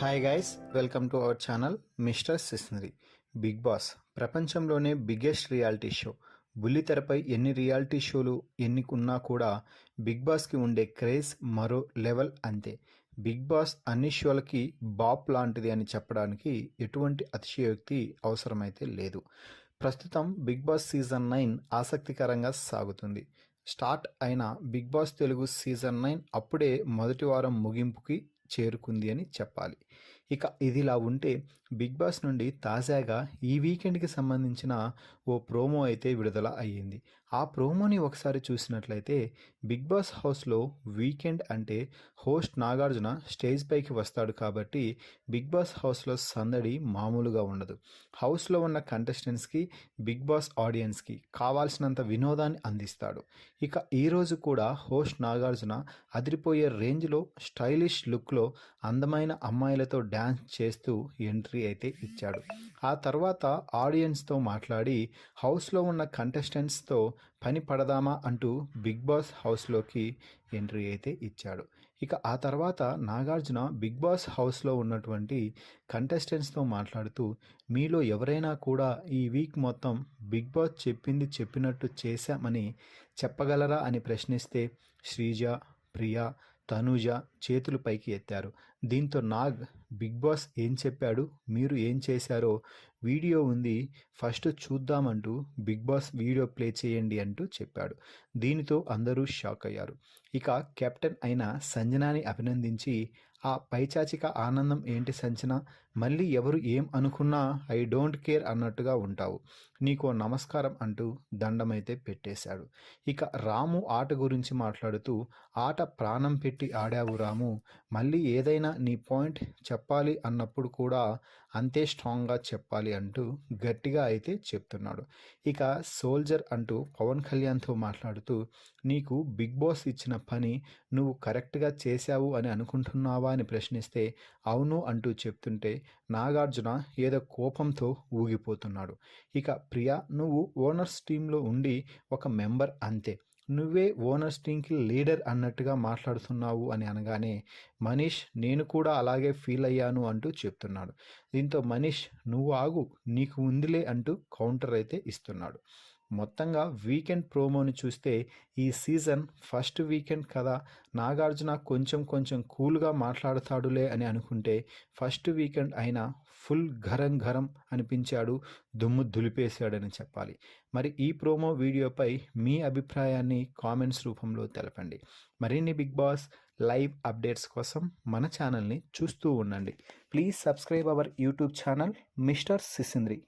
Hi guys, welcome to our channel mister సిస్నరీ. Bigg Boss ప్రపంచంలోనే biggest reality show. బుల్లితెరపై ఎన్ని రియాలిటీ షోలు ఎన్ని ఉన్నా కూడా బిగ్ బాస్కి ఉండే క్రేజ్ మరో లెవెల్ అంతే. బిగ్ బాస్ అన్ని షోలకి బాప్ లాంటిది అని చెప్పడానికి ఎటువంటి అతిశయోక్తి అవసరమైతే లేదు. ప్రస్తుతం బిగ్ బాస్ సీజన్ 9 ఆసక్తికరంగా సాగుతుంది. స్టార్ట్ అయిన బిగ్ బాస్ తెలుగు సీజన్ 9 అప్పుడే మొదటి వారం ముగింపుకి చేరుకుంది అని చెప్పాలి. ఇక ఇదిలా ఉంటే బిగ్ బాస్ నుండి తాజాగా ఈ వీకెండ్కి సంబంధించిన ఓ ప్రోమో అయితే విడుదల అయ్యింది. ఆ ప్రోమోని ఒకసారి చూసినట్లయితే బిగ్ బాస్ హౌస్లో వీకెండ్ అంటే హోస్ట్ నాగార్జున స్టేజ్ పైకి వస్తాడు కాబట్టి బిగ్ బాస్ హౌస్లో సందడి మామూలుగా ఉండదు. హౌస్లో ఉన్న కంటెస్టెంట్స్కి బిగ్ బాస్ ఆడియన్స్కి కావాల్సినంత వినోదాన్ని అందిస్తాడు. ఇక ఈరోజు కూడా హోస్ట్ నాగార్జున అదిరిపోయే రేంజ్లో స్టైలిష్ లుక్లో అందమైన అమ్మాయిలతో డ్యాన్స్ చేస్తూ ఎంట్రీ అయితే ఇచ్చాడు. ఆ తర్వాత ఆడియన్స్తో మాట్లాడి హౌస్లో ఉన్న కంటెస్టెంట్స్తో పని పడదామా అంటూ బిగ్ బాస్ హౌస్లోకి ఎంట్రీ అయితే ఇచ్చాడు. ఇక ఆ తర్వాత నాగార్జున బిగ్ బాస్ హౌస్లో ఉన్నటువంటి కంటెస్టెంట్స్తో మాట్లాడుతూ, మీలో ఎవరైనా కూడా ఈ వీక్ మొత్తం బిగ్ బాస్ చెప్పింది చెప్పినట్టు చేశామని చెప్పగలరా అని ప్రశ్నిస్తే శ్రీజ, ప్రియా, తనూజ చేతులు పైకి ఎత్తారు. దీంతో నాగ్, బిగ్ బాస్ ఏం చెప్పాడు, మీరు ఏం చేశారో వీడియో ఉంది, ఫస్ట్ చూద్దామంటూ బిగ్ బాస్ వీడియో ప్లే చేయండి అంటూ చెప్పాడు. దీనితో అందరూ షాక్ అయ్యారు. ఇక కెప్టెన్ అయిన సంజనాని అభినందించి, ఆ పైచాచిక ఆనందం ఏంటి సంజన, మళ్ళీ ఎవరు ఏం అనుకున్నా ఐ డోంట్ కేర్ అన్నట్టుగా ఉంటావు, నీకో నమస్కారం అంటూ దండమైతే పెట్టేశాడు. ఇక రాము ఆట గురించి మాట్లాడుతూ, ఆట ప్రాణం పెట్టి ఆడావు రాము, మళ్ళీ ఏదైనా నీ పాయింట్ చెప్పాలి అన్నప్పుడు కూడా అంతే స్ట్రాంగ్గా చెప్పాలి అంటూ గట్టిగా అయితే చెప్తున్నాడు. ఇక సోల్జర్ అంటూ పవన్ కళ్యాణ్తో మాట్లాడుతూ, నీకు బిగ్ బాస్ ఇచ్చిన పని నువ్వు కరెక్ట్గా చేశావు అని అనుకుంటున్నావా అని ప్రశ్నిస్తే అవును అంటూ చెప్తుంటే నాగార్జున ఏదో కోపంతో ఊగిపోతున్నాడు. ఇక ప్రియా, నువ్వు ఓనర్స్ టీంలో ఉండి ఒక మెంబర్ అంతే, నువ్వే ఓనర్స్ టీంకి లీడర్ అన్నట్టుగా మాట్లాడుతున్నావు అని అనగానే మనీష్, నేను కూడా అలాగే ఫీల్ అయ్యాను అంటూ చెప్తున్నాడు. దీంతో మనీష్, నువ్వు ఆగు, నీకు ఉందిలే అంటూ కౌంటర్ అయితే ఇస్తున్నాడు. మొత్తంగా వీకెండ్ ప్రోమోని చూస్తే ఈ సీజన్ ఫస్ట్ వీకెండ్ కదా, నాగార్జున కొంచెం కూల్గా మాట్లాడతాడులే అని అనుకుంటే ఫస్ట్ వీకెండ్ అయినా ఫుల్ గరం గరం అనిపించాడు, దుమ్ము దులిపేశాడని చెప్పాలి. మరి ఈ ప్రోమో వీడియోపై మీ అభిప్రాయాన్ని కామెంట్స్ రూపంలో తెలపండి. మరిన్ని బిగ్ బాస్ లైవ్ అప్డేట్స్ కోసం మన ఛానల్ని చూస్తూ ఉండండి. Please subscribe our YouTube channel mister సిసింద్రి.